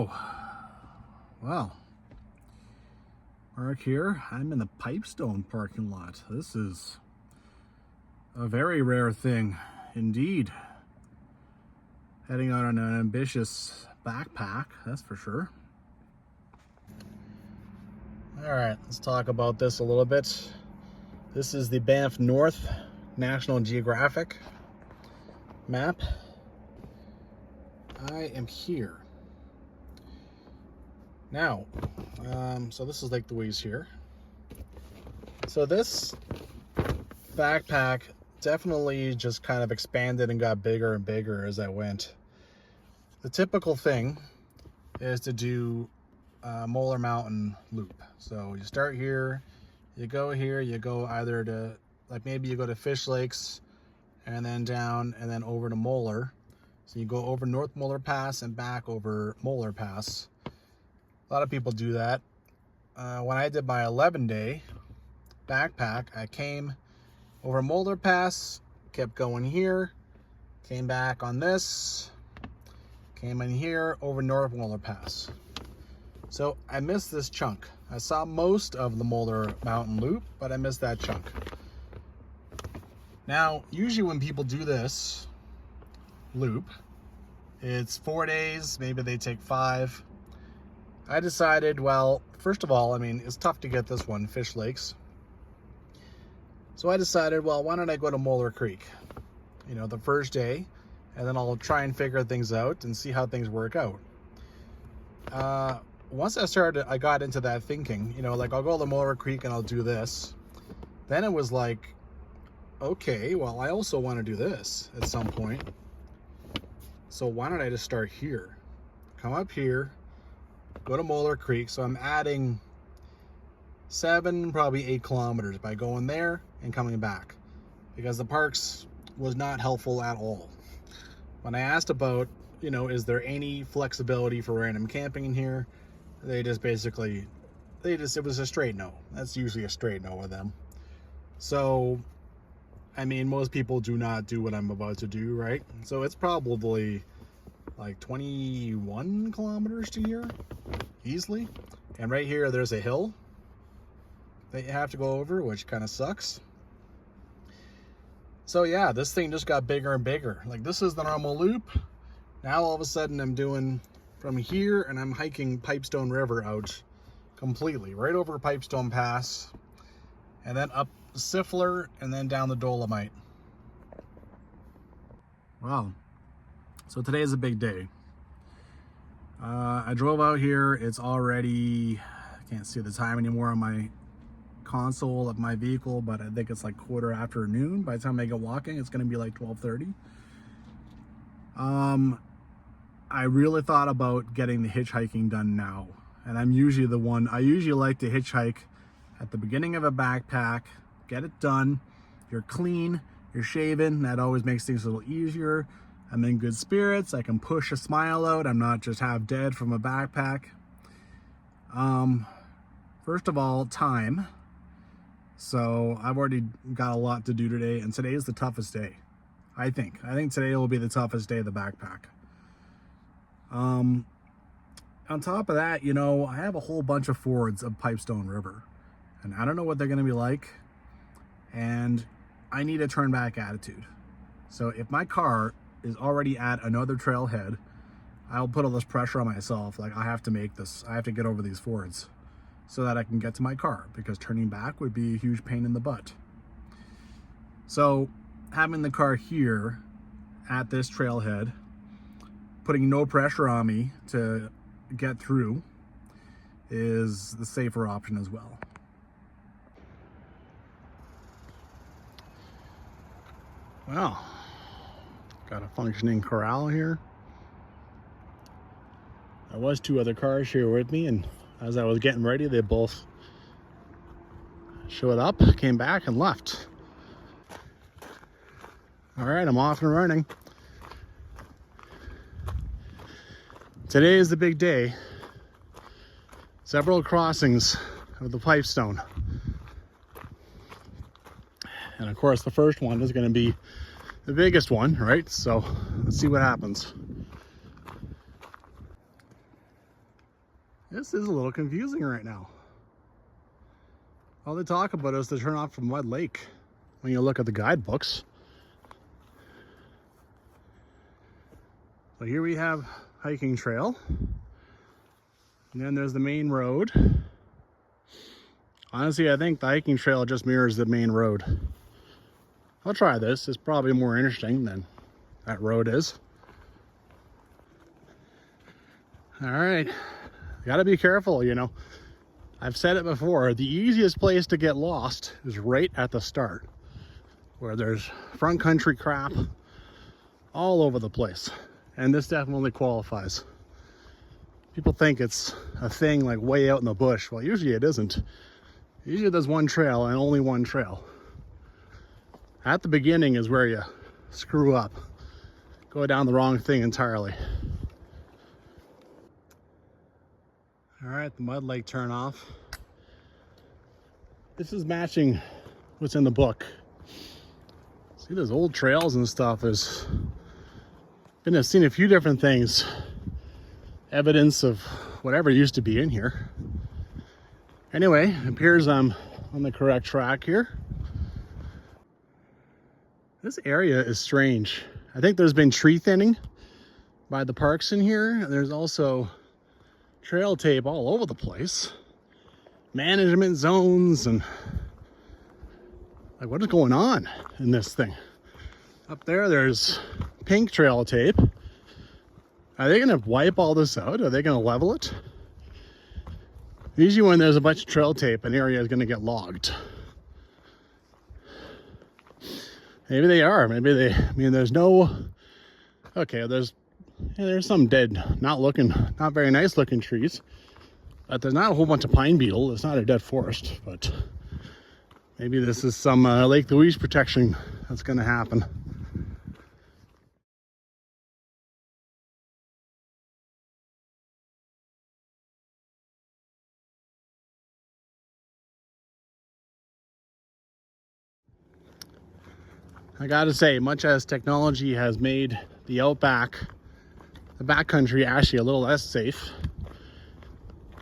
go. Well, Mark here. I'm in the Pipestone parking lot. This is a very rare thing indeed. Heading out on an ambitious backpack, that's for sure. All right, let's talk about this a little bit. This is the Banff North National Geographic map. I am here. Now, so this is Lake Louise here. So this backpack definitely just kind of expanded and got bigger and bigger as I went. The typical thing is to do a Molar Mountain loop. So you start here, you go either to, like maybe you go to Fish Lakes and then down and then over to Molar. So you go over North Molar Pass and back over Molar Pass. A lot of people do that. When I did my 11-day backpack, I came over Molar Pass, kept going here, came back on this, came in here over North Molar Pass. So I missed this chunk. I saw most of the Molar Mountain loop, but I missed that chunk. Now, usually when people do this loop, it's 4 days, maybe they take 5. I decided, well, first of all, I mean, it's tough to get this one, Fish Lakes. So I decided, well, why don't I go to Molar Creek, you know, the first day, and then I'll try and figure things out and see how things work out. Once I got into that thinking, you know, like I'll go to Molar Creek and I'll do this. Then it was like, okay, well, I also want to do this at some point. So why don't I just start here? Come up here, go to Molar Creek. So I'm adding 7, probably 8 kilometers by going there and coming back, because the parks was not helpful at all. When I asked about, you know, is there any flexibility for random camping in here, they just basically, it was a straight no. That's usually a straight no with them. So, I mean, most people do not do what I'm about to do, right? So it's probably like 21 kilometers to here, easily. And right here, there's a hill that you have to go over, which kind of sucks. So yeah, this thing just got bigger and bigger. Like this is the normal loop. Now all of a sudden I'm doing from here and I'm hiking Pipestone River out completely, right over Pipestone Pass, and then up Siffleur, and then down the Dolomite. Wow. So today is a big day. I drove out here. It's already, I can't see the time anymore on my console of my vehicle, but I think it's like 1/4 noon. By the time I get walking, it's going to be like 12:30. I really thought about getting the hitchhiking done now. And I'm usually the one, I usually like to hitchhike at the beginning of a backpack, get it done. You're clean, you're shaven. That always makes things a little easier. I'm in good spirits. I can push a smile out. I'm not just half dead from a backpack. First of all, time. So I've already got a lot to do today, and today is the toughest day. I think today will be the toughest day of the backpack. On top of that, you know, I have a whole bunch of fords of Pipestone River, and I don't know what they're going to be like, and I need a turn back attitude. So if my car is already at another trailhead, I'll put all this pressure on myself. Like I have to make this, I have to get over these fords so that I can get to my car, because turning back would be a huge pain in the butt. So having the car here at this trailhead, putting no pressure on me to get through, is the safer option as well. Well, got a functioning corral here. There was 2 other cars here with me, and as I was getting ready, they both showed up, came back, and left. All right, I'm off and running. Today is the big day. Several crossings of the Pipestone. And of course, the first one is going to be the biggest one, right? So let's see what happens. This is a little confusing right now. All they talk about is to turn off from Mud Lake when you look at the guidebooks. So here we have hiking trail. And then there's the main road. Honestly, I think the hiking trail just mirrors the main road. I'll try this. It's probably more interesting than that road is. All right. You gotta be careful, you know. I've said it before, the easiest place to get lost is right at the start, where there's front country crap all over the place. And this definitely qualifies. People think it's a thing like way out in the bush. Well, usually it isn't. Usually there's one trail and only one trail. At the beginning is where you screw up. Go down the wrong thing entirely. All right, the Mud Lake turnoff. This is matching what's in the book. See, there's old trails and stuff. I've seen a few different things. Evidence of whatever used to be in here. Anyway, it appears I'm on the correct track here. This area is strange. I think there's been tree thinning by the parks in here. There's also trail tape all over the place. Management zones and like, what is going on in this thing? Up there, there's pink trail tape. Are they gonna wipe all this out? Are they gonna level it? Usually when there's a bunch of trail tape, an area is gonna get logged. Maybe they are. Maybe they, I mean, there's no, okay, there's some dead, not very nice looking trees. But there's not a whole bunch of pine beetle. It's not a dead forest, but maybe this is some Lake Louise protection that's going to happen. I gotta say, much as technology has made the outback, the backcountry, actually a little less safe.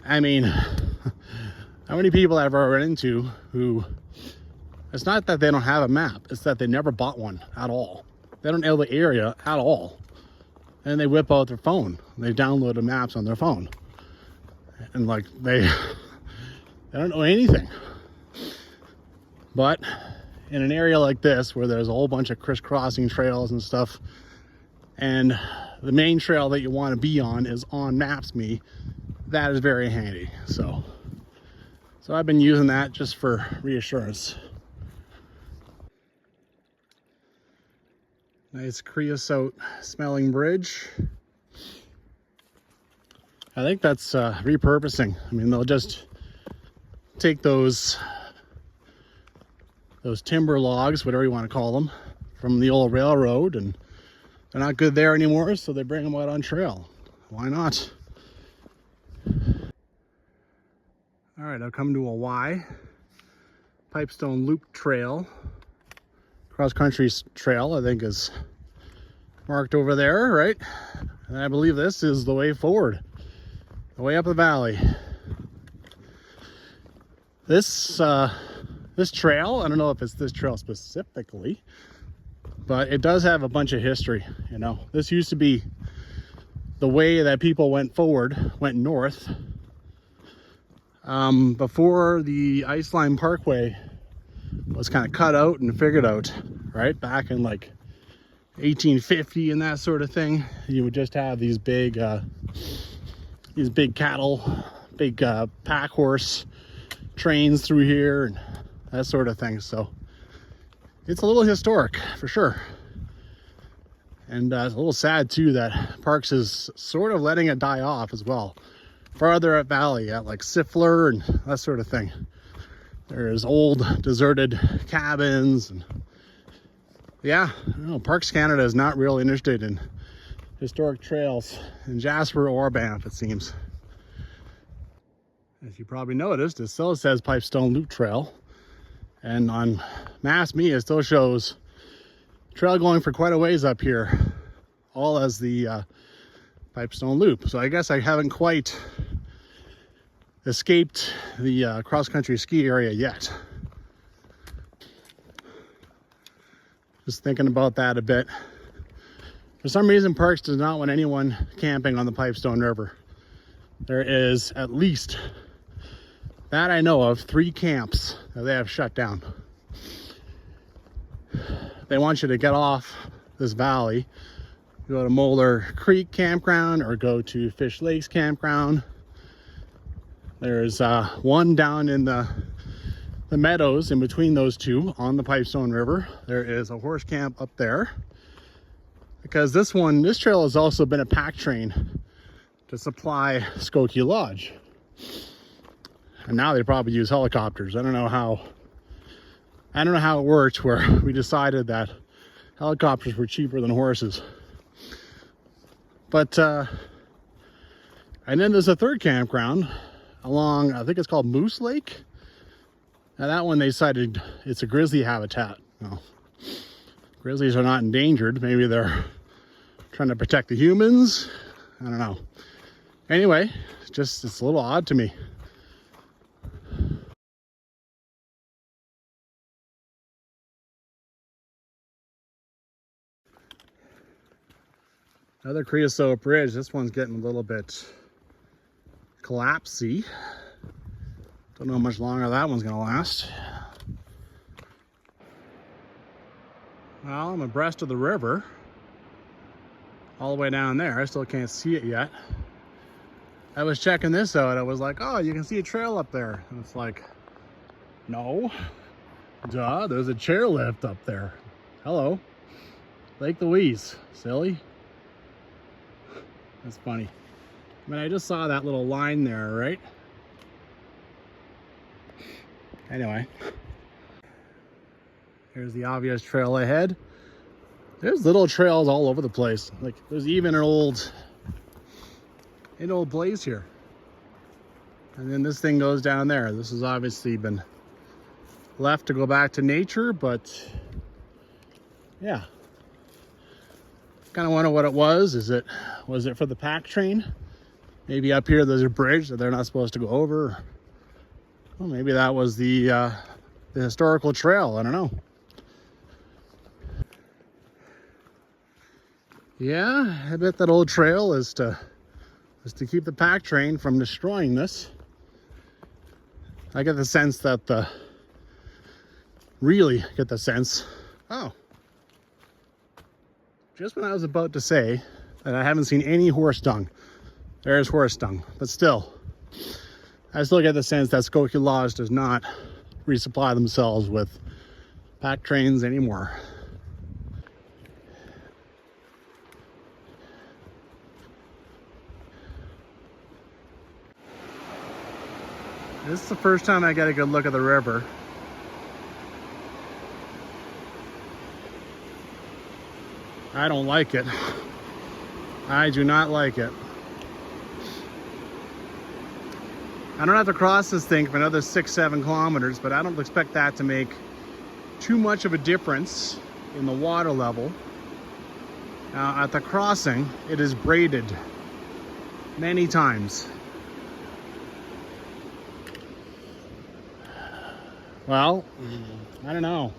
I mean, how many people I've ever run into who, it's not that they don't have a map, it's that they never bought one at all. They don't know the area at all. And they whip out their phone. They download the maps on their phone. And like, they don't know anything. But in an area like this, where there's a whole bunch of crisscrossing trails and stuff, and the main trail that you want to be on is on Maps.me, that is very handy. So I've been using that just for reassurance. Nice creosote smelling bridge. I think that's repurposing. I mean, they'll just take those timber logs, whatever you want to call them, from the old railroad, and they're not good there anymore, so they bring them out on trail. Why not? All right, I've come to a Y. Pipestone Loop Trail. Cross country trail, I think, is marked over there, right? And I believe this is the way forward, the way up the valley. This trail, I don't know if it's this trail specifically, but it does have a bunch of history. You know, this used to be the way that people went north, before the Iceline Parkway was kind of cut out and figured out, right? Back in like 1850 and that sort of thing. You would just have these big cattle, big pack horse trains through here and that sort of thing. So it's a little historic for sure. And it's a little sad too that Parks is sort of letting it die off as well. Farther up valley at like Siffleur and that sort of thing. There's old deserted cabins and yeah, Parks Canada is not really interested in historic trails in Jasper or Banff, it seems. As you probably noticed, it still says Pipestone Loop Trail. And on Maps.me, it still shows trail going for quite a ways up here, all as the Pipestone Loop. So I guess I haven't quite escaped the cross-country ski area yet. Just thinking about that a bit. For some reason, Parks does not want anyone camping on the Pipestone River. There is at least, that I know of, 3 camps that they have shut down. They want you to get off this valley, go to Molar Creek Campground or go to Fish Lakes Campground. There's one down in the meadows in between those two on the Pipestone River. There is a horse camp up there. Because this trail has also been a pack train to supply Skoki Lodge. And now they probably use helicopters. I don't know how it worked where we decided that helicopters were cheaper than horses. But and then there's a third campground along, I think it's called Moose Lake. Now that one they decided it's a grizzly habitat. Well, grizzlies are not endangered. Maybe they're trying to protect the humans. I don't know. Anyway, it's a little odd to me. Another creosote bridge. This one's getting a little bit collapsy. Don't know how much longer that one's gonna last. Well, I'm abreast of the river. All the way down there. I still can't see it yet. I was checking this out. I was like, oh, you can see a trail up there. And it's like, no. Duh, there's a chairlift up there. Hello. Lake Louise. Silly. That's funny. I mean, I just saw that little line there, right? Anyway. Here's the obvious trail ahead. There's little trails all over the place. Like there's even an old blaze here. And then this thing goes down there. This has obviously been left to go back to nature, but yeah. Kind of wonder what it was. Was it for the pack train? Maybe up here there's a bridge that they're not supposed to go over. Well, maybe that was the historical trail. I don't know. Yeah, I bet that old trail is to keep the pack train from destroying this. I get the sense that oh, just when I was about to say that I haven't seen any horse dung, there's horse dung, but still, I still get the sense that Skoki Lodge does not resupply themselves with pack trains anymore. This is the first time I get a good look at the river. I don't like it. I do not like it. I don't have to cross this thing for another 6-7 kilometers, but I don't expect that to make too much of a difference in the water level. Now at the crossing, it is braided many times. Well, I don't know.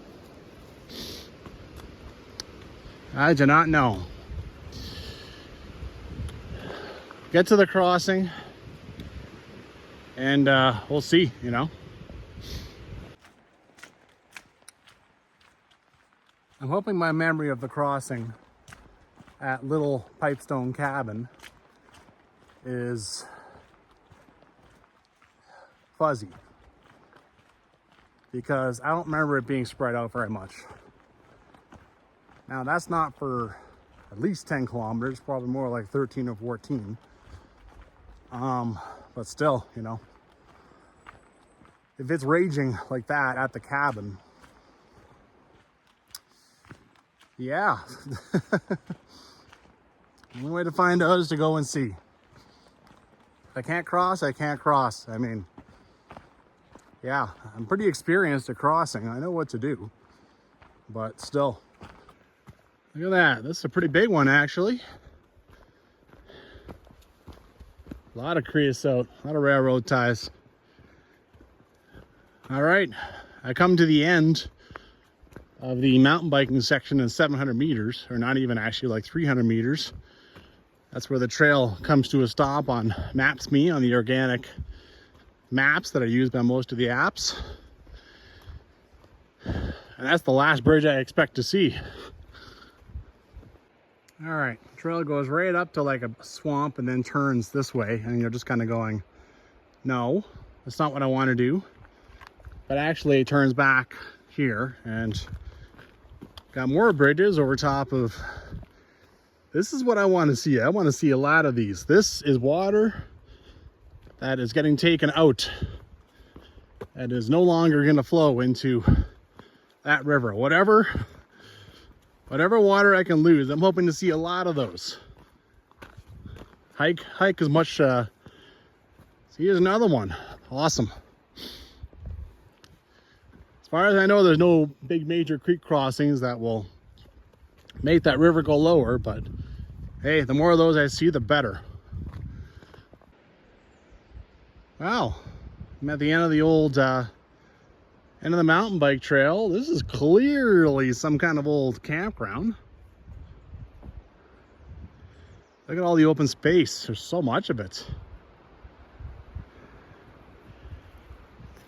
I do not know. Get to the crossing and we'll see, you know. I'm hoping my memory of the crossing at Little Pipestone Cabin is fuzzy, because I don't remember it being spread out very much. Now that's not for at least 10 kilometers, probably more like 13 or 14. But still, you know, if it's raging like that at the cabin, yeah. The only way to find out is to go and see. If I can't cross, I can't cross. I mean, yeah, I'm pretty experienced at crossing. I know what to do, but still. Look at that. This is a pretty big one, actually. A lot of creosote, a lot of railroad ties. All right, I come to the end of the mountain biking section in 700 meters, or not even, actually, like 300 meters. That's where the trail comes to a stop on Maps.me, on the organic maps that are used by most of the apps. And that's the last bridge I expect to see. All right, trail goes right up to like a swamp and then turns this way, and you're just kind of going, no, that's not what I want to do. But actually it turns back here and got more bridges over top of. This is what I want to see. I want to see a lot of these. This is water that is getting taken out. That is no longer going to flow into that river. Whatever water I can lose, I'm hoping to see a lot of those. Hike as much. See, here's another one. Awesome. As far as I know, there's no big major creek crossings that will make that river go lower, but hey, the more of those I see, the better. Wow, I'm at the end of the old end of the mountain bike trail. This is clearly some kind of old campground. Look at all the open space. There's so much of it.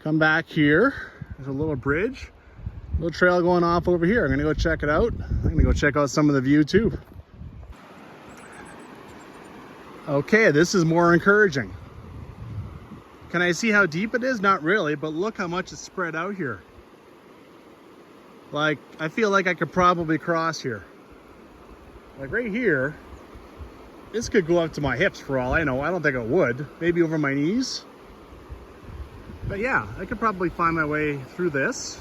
Come back here. There's a little bridge, little trail going off over here. I'm gonna go check it out. I'm gonna go check out some of the view too. Okay, this is more encouraging. Can I see how deep it is? Not really, but look how much it's spread out here. Like, I feel like I could probably cross here. Like right here, this could go up to my hips for all I know. I don't think it would. Maybe over my knees. But yeah, I could probably find my way through this.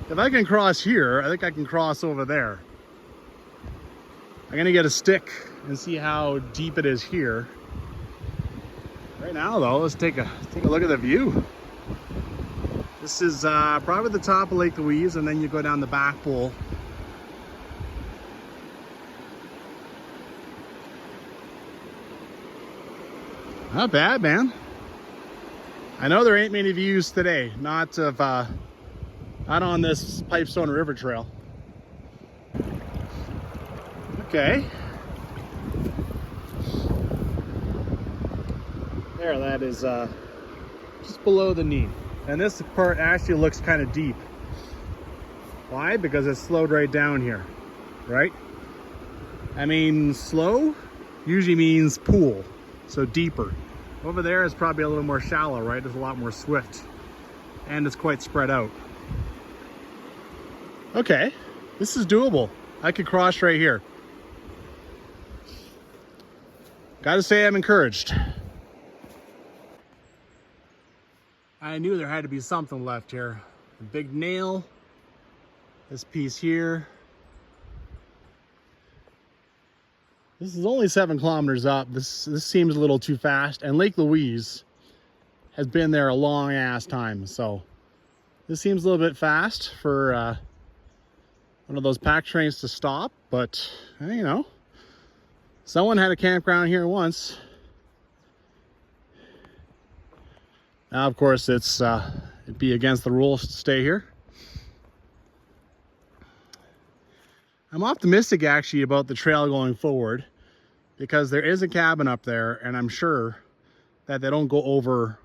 If I can cross here, I think I can cross over there. I'm gonna get a stick and see how deep it is here. Right now though, let's take a look at the view. This is probably the top of Lake Louise, and then you go down the back bowl. Not bad, man. I know there ain't many views today, not on this Pipestone River Trail. Okay. There, that is just below the knee. And this part actually looks kind of deep. Why? Because it's slowed right down here, right? I mean, slow usually means pool, so deeper. Over there is probably a little more shallow, right? It's a lot more swift, and it's quite spread out. Okay, this is doable. I could cross right here. Gotta say I'm encouraged. I knew there had to be something left here. A big nail, this piece here. This is only 7 kilometers up. This seems a little too fast, and Lake Louise has been there a long ass time, so this seems a little bit fast for one of those pack trains to stop, but you know, someone had a campground here once. Now, of course, it'd be against the rules to stay here. I'm optimistic actually about the trail going forward, because there is a cabin up there, and I'm sure that they don't go over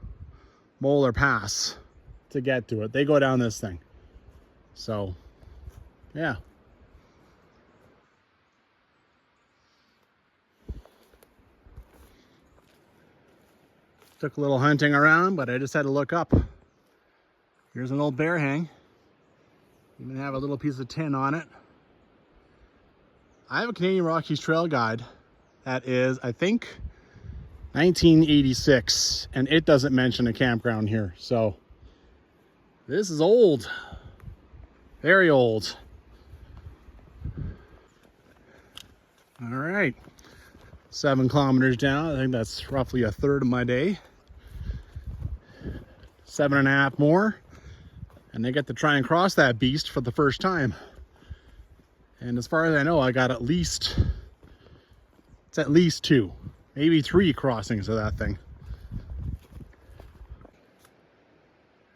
Molar Pass to get to it. They go down this thing. So, yeah. Took a little hunting around, but I just had to look up. Here's an old bear hang. Even have a little piece of tin on it. I have a Canadian Rockies Trail guide that is, I think, 1986, and it doesn't mention a campground here. So this is old, very old. All right, 7 kilometers down. I think that's roughly a third of my day. 7.5 more, and they get to try and cross that beast for the first time. And as far as I know, I got it's at least 2. maybe 3 crossings of that thing.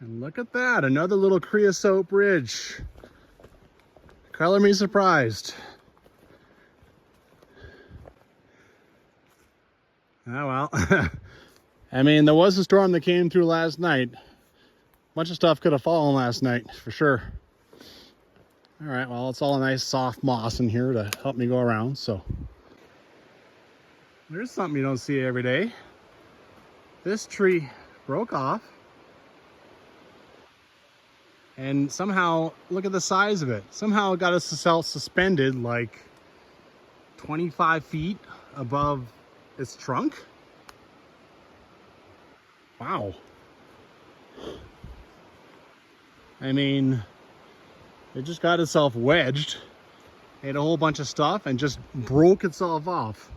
And look at that, another little creosote bridge. Color me surprised. Oh well. I mean, there was a storm that came through last night. A bunch of stuff could have fallen last night, for sure. All right, well, it's all a nice soft moss in here to help me go around, so. There's something you don't see every day. This tree broke off. And somehow, look at the size of it. Somehow it got itself suspended like 25 feet above its trunk. Wow. I mean, it just got itself wedged, ate a whole bunch of stuff, and just broke itself off.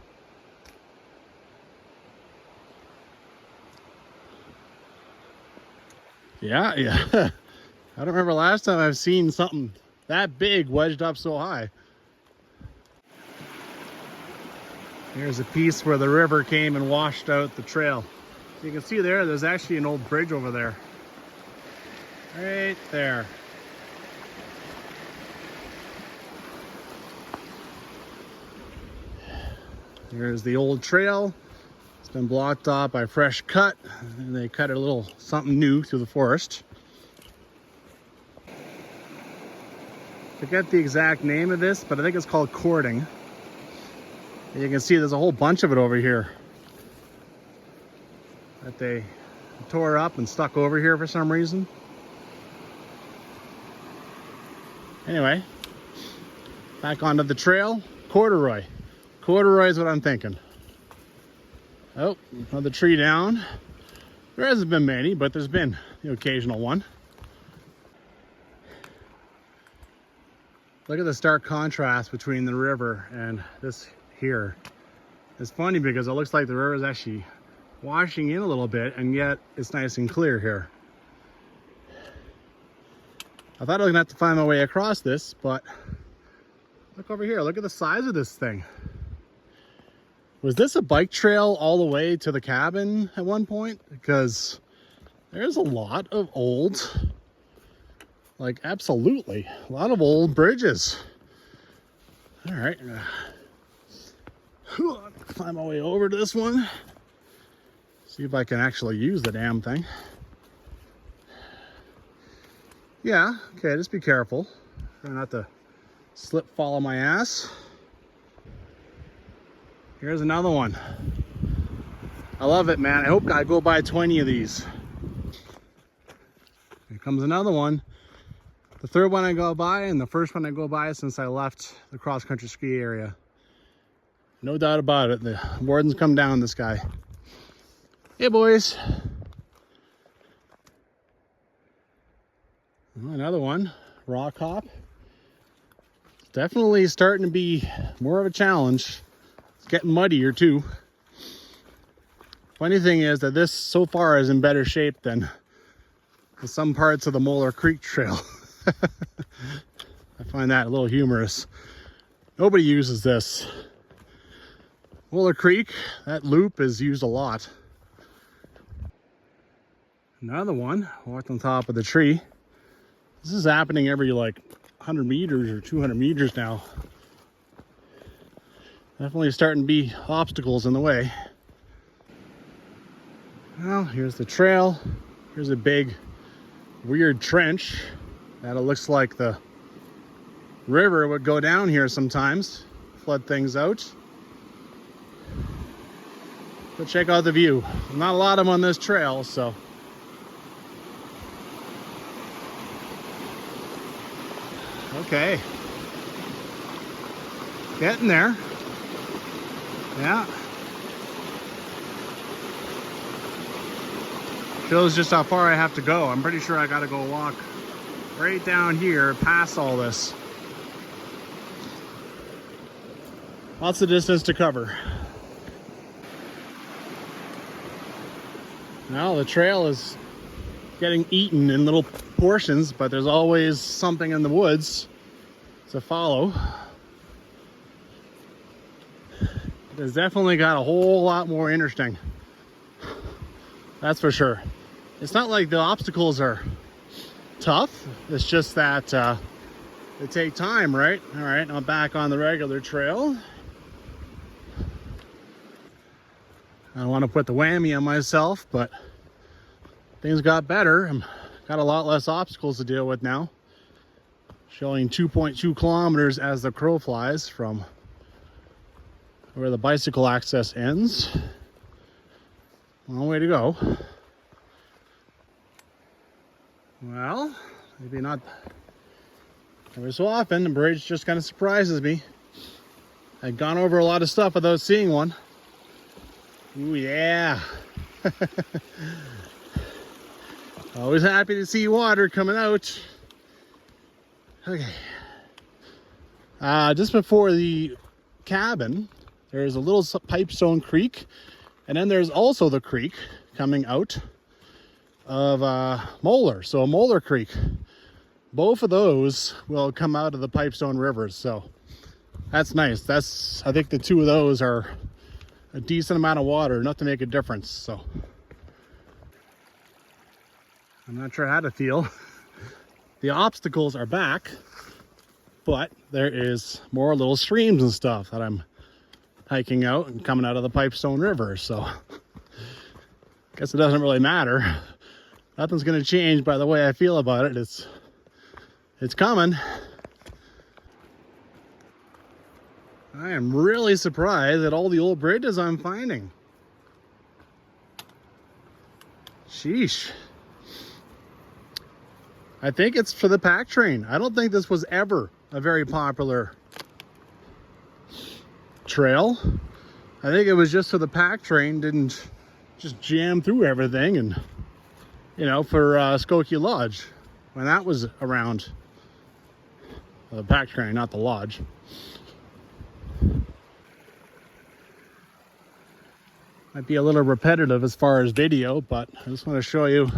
Yeah. I don't remember last time I've seen something that big wedged up so high. Here's a piece where the river came and washed out the trail. You can see there's actually an old bridge over there. Right there. Here's the old trail. It's been blocked off by fresh cut. And they cut a little something new through the forest. Forget the exact name of this, but I think it's called cording. And you can see there's a whole bunch of it over here that they tore up and stuck over here for some reason. Anyway, back onto the trail. Corduroy. Corduroy is what I'm thinking. Oh, another tree down. There hasn't been many, but there's been the occasional one. Look at the stark contrast between the river and this here. It's funny because it looks like the river is actually washing in a little bit, and yet it's nice and clear here. I thought I was gonna have to find my way across this, but look over here. Look at the size of this thing. Was this a bike trail all the way to the cabin at one point? Because there's a lot of old, like absolutely, a lot of old bridges. All right, climb my way over to this one. See if I can actually use the damn thing. Yeah, okay, just be careful. Try not to slip, fall on my ass. Here's another one. I love it, man. I hope I go buy 20 of these. Here comes another one. The third one I go by, and the first one I go by since I left the cross-country ski area. No doubt about it. The warden's come down, this guy. Hey, boys. Oh, another one. Rock hop. Definitely starting to be more of a challenge. It's getting muddier too. Funny thing is that this so far is in better shape than some parts of the Molar Creek Trail. I find that a little humorous. Nobody uses this. Molar Creek, that loop is used a lot. Another one, walked on top of the tree. This is happening every like 100 meters or 200 meters now. Definitely starting to be obstacles in the way. Well, here's the trail. Here's a big, weird trench that it looks like the river would go down here sometimes, flood things out. But check out the view. Not a lot of them on this trail, so. Okay. Getting there. Yeah. Shows just how far I have to go. I'm pretty sure I gotta go walk right down here past all this. Lots of distance to cover. Now the trail is getting eaten in little portions, but there's always something in the woods to follow. It's definitely got a whole lot more interesting. That's for sure. It's not like the obstacles are tough. It's just that they take time, right? All right, I'm back on the regular trail. I don't want to put the whammy on myself, but things got better. I've got a lot less obstacles to deal with now. Showing 2.2 kilometers as the crow flies from where the bicycle access ends. Long way to go. Well, maybe not every so often. The bridge just kind of surprises me. I've gone over a lot of stuff without seeing one. Ooh, yeah. Always happy to see water coming out. Okay. Just before the cabin, there's a little Pipestone Creek, and then there's also the creek coming out of Molar, so Molar Creek. Both of those will come out of the Pipestone River, so that's nice. I think the two of those are a decent amount of water, enough to make a difference. So I'm not sure how to feel. The obstacles are back, but there is more little streams and stuff that I'm hiking out and coming out of the Pipestone River. So I guess it doesn't really matter. Nothing's going to change by the way I feel about it. It's coming. I am really surprised at all the old bridges I'm finding. Sheesh. I think it's for the pack train. I don't think this was ever a very popular trail. I think it was just so the pack train didn't just jam through everything, and you know, for Skoki Lodge when that was around. Well, the pack train, not the lodge. Might be a little repetitive as far as video, but I just want to show you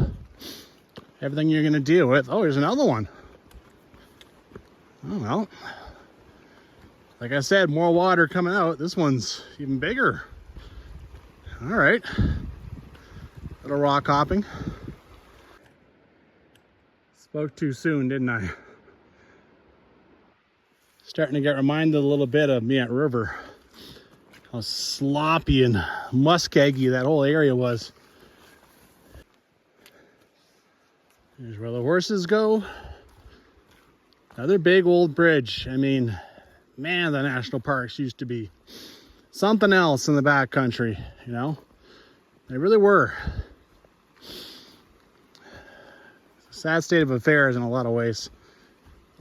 everything you're going to deal with. Oh, here's another one. Oh, well. Like I said, more water coming out. This one's even bigger. All right. Little rock hopping. Spoke too soon, didn't I? Starting to get reminded a little bit of me at River. How sloppy and muskeggy that whole area was. Here's where the horses go. Another big old bridge. I mean, man, the national parks used to be something else in the backcountry, you know? They really were. It's a sad state of affairs in a lot of ways.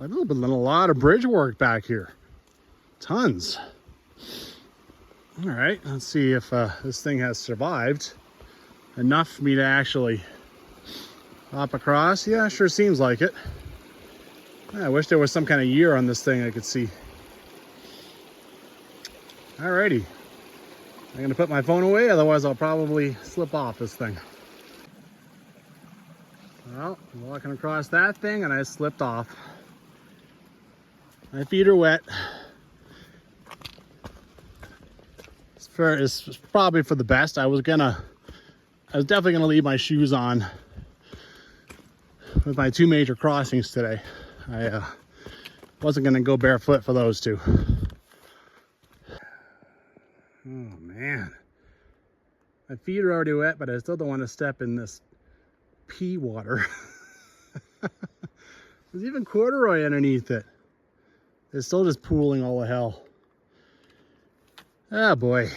A lot of bridge work back here. Tons. All right, let's see if this thing has survived enough for me to actually hop across. Yeah, sure seems like it. I wish there was some kind of year on this thing I could see. Alrighty. I'm gonna put my phone away, otherwise I'll probably slip off this thing. Well, I'm walking across that thing and I slipped off. My feet are wet. It's probably for the best. I was definitely gonna leave my shoes on with my two major crossings today. I wasn't gonna go barefoot for those two. Oh man, my feet are already wet, but I still don't want to step in this pea water. There's even corduroy underneath it. It's still just pooling all the hell. Ah, boy.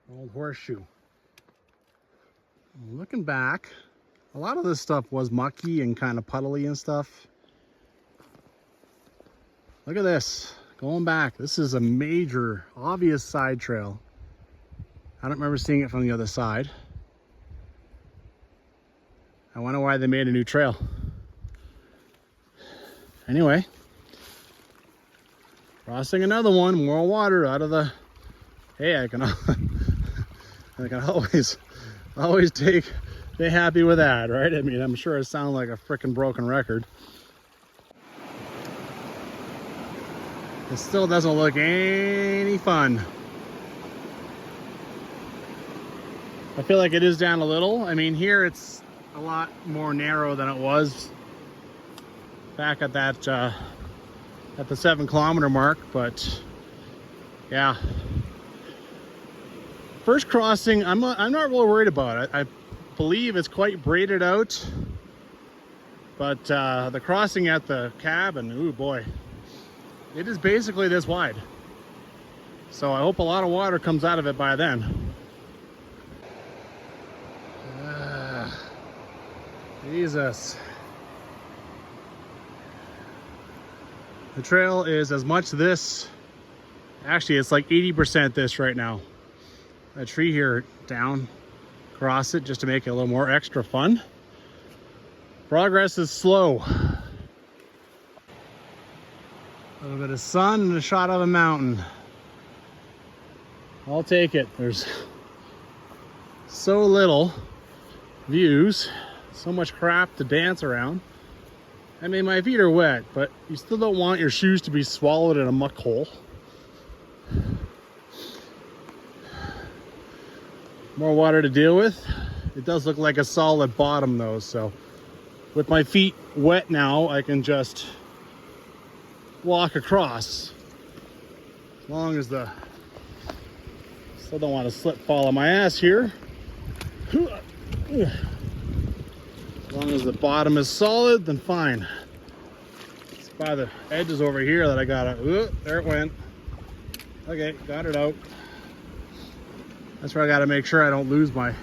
Old horseshoe. Looking back, a lot of this stuff was mucky and kind of puddly and stuff. Look at this. Going back, this is a major, obvious side trail. I don't remember seeing it from the other side. I wonder why they made a new trail. Anyway. Crossing another one, more water out of the... Hey, I can always stay happy with that, right? I mean, I'm sure I sound like a freaking broken record. It still doesn't look any fun. I feel like it is down a little. I mean, here it's a lot more narrow than it was back at that at the 7 kilometer mark, but yeah. First crossing, I'm not really worried about it. I believe it's quite braided out, but the crossing at the cabin, ooh boy, it is basically this wide. So I hope a lot of water comes out of it by then. Jesus. The trail is as much this, actually it's like 80% this right now. A tree here down, across it just to make it a little more extra fun. Progress is slow. A little bit of sun and a shot of a mountain. I'll take it. There's so little views, so much crap to dance around. I mean, my feet are wet, but you still don't want your shoes to be swallowed in a muck hole. More water to deal with. It does look like a solid bottom though, so with my feet wet now, I can just walk across. As long as the, still don't want to slip fall on my ass here. As long as the bottom is solid, then fine. It's by the edges over here that I gotta, there it went. Okay, got it out. That's where I gotta make sure I don't lose my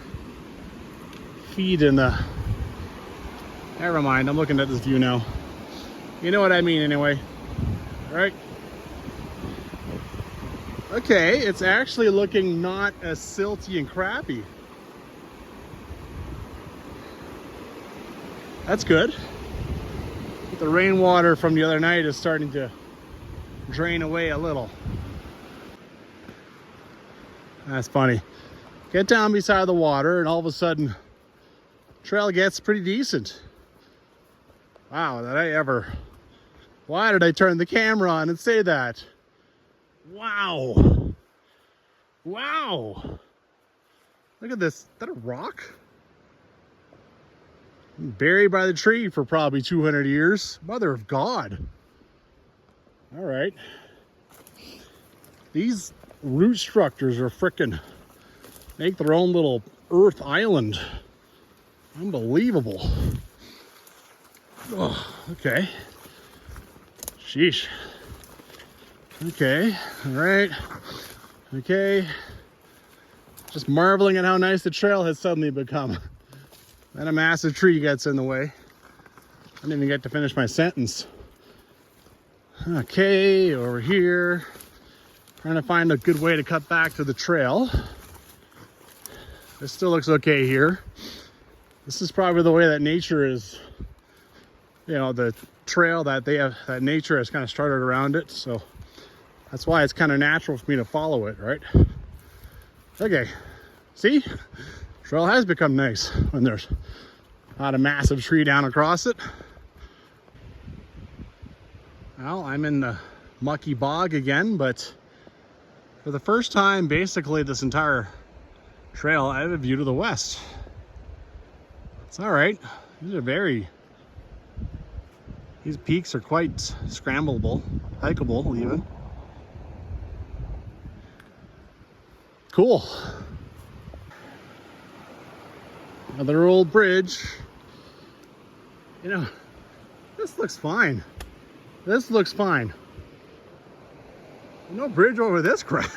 feet in the, never mind, I'm looking at this view now. You know what I mean anyway, right? Okay, it's actually looking not as silty and crappy. That's good. The rainwater from the other night is starting to drain away a little. That's funny. Get down beside the water and all of a sudden, trail gets pretty decent. Wow, why did I turn the camera on and say that? Wow. Wow. Look at this, is that a rock? Buried by the tree for probably 200 years. Mother of God. All right. These root structures are frickin' make their own little earth island. Unbelievable. Oh, okay. Sheesh. Okay. All right. Okay. Just marveling at how nice the trail has suddenly become. Then a massive tree gets in the way. I didn't even get to finish my sentence. Okay, over here. Trying to find a good way to cut back to the trail. This still looks okay here. This is probably the way that nature is, you know, the trail that they have, that nature has kind of started around it. So that's why it's kind of natural for me to follow it, right? Okay, see? Trail has become nice when there's not a massive tree down across it. Well, I'm in the mucky bog again, but for the first time, basically this entire trail, I have a view to the west. It's all right. These peaks are quite scrambleable, hikeable even. Cool. Another old bridge. You know, this looks fine. This looks fine. No bridge over this crap.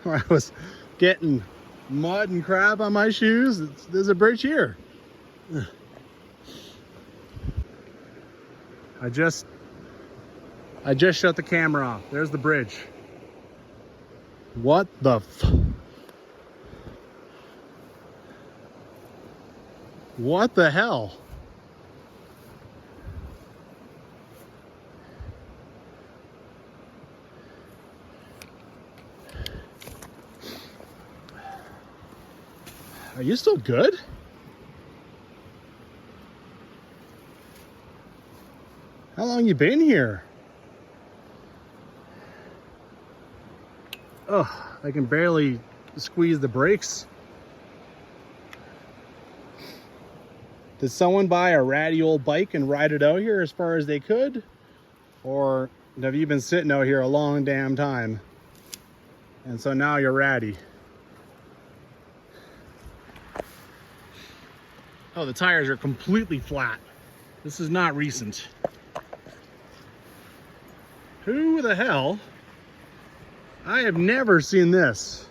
Where I was getting mud and crap on my shoes. There's a bridge here. I just shut the camera off. There's the bridge. What the what the hell? Are you still good? How long you been here? Oh, I can barely squeeze the brakes. Did someone buy a ratty old bike and ride it out here as far as they could? Or have you been sitting out here a long damn time? And so now you're ratty. Oh, the tires are completely flat. This is not recent. Who the hell? I have never seen this.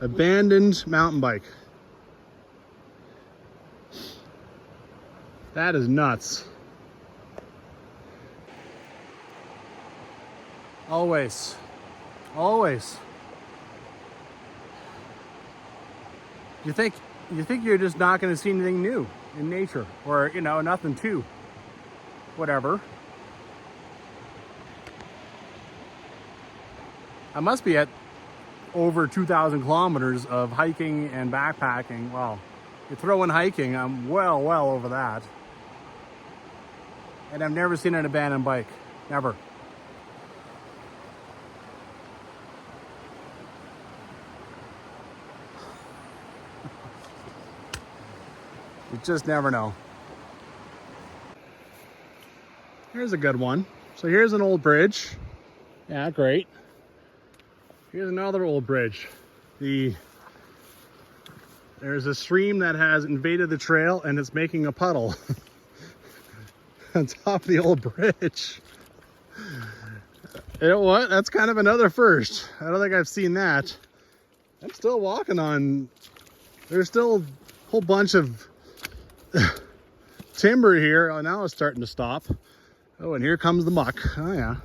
Abandoned mountain bike. That is nuts. Always. Always. You think you're just not going to see anything new in nature, or you know, nothing to whatever. I must be at over 2,000 kilometers of hiking and backpacking. Well, you throw in hiking, I'm well over that. And I've never seen an abandoned bike. Never. You just never know. Here's a good one. So here's an old bridge. Yeah, great. Here's another old bridge. There's a stream that has invaded the trail and it's making a puddle on top of the old bridge. You know what? That's kind of another first. I don't think I've seen that. I'm still walking on. There's still a whole bunch of timber here. Oh, now it's starting to stop. Oh, and here comes the muck. Oh, yeah.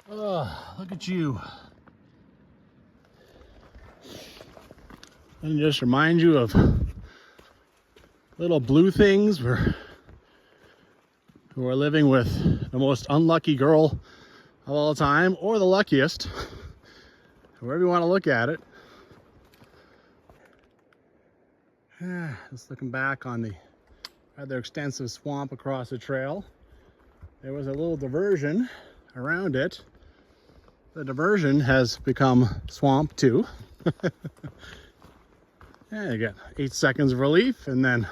Oh, look at you. And just remind you of little blue things who are living with the most unlucky girl of all time, or the luckiest, however you want to look at it. Just looking back on the rather extensive swamp across the trail. There was a little diversion around it. The diversion has become swamp too. Yeah, you get 8 seconds of relief and then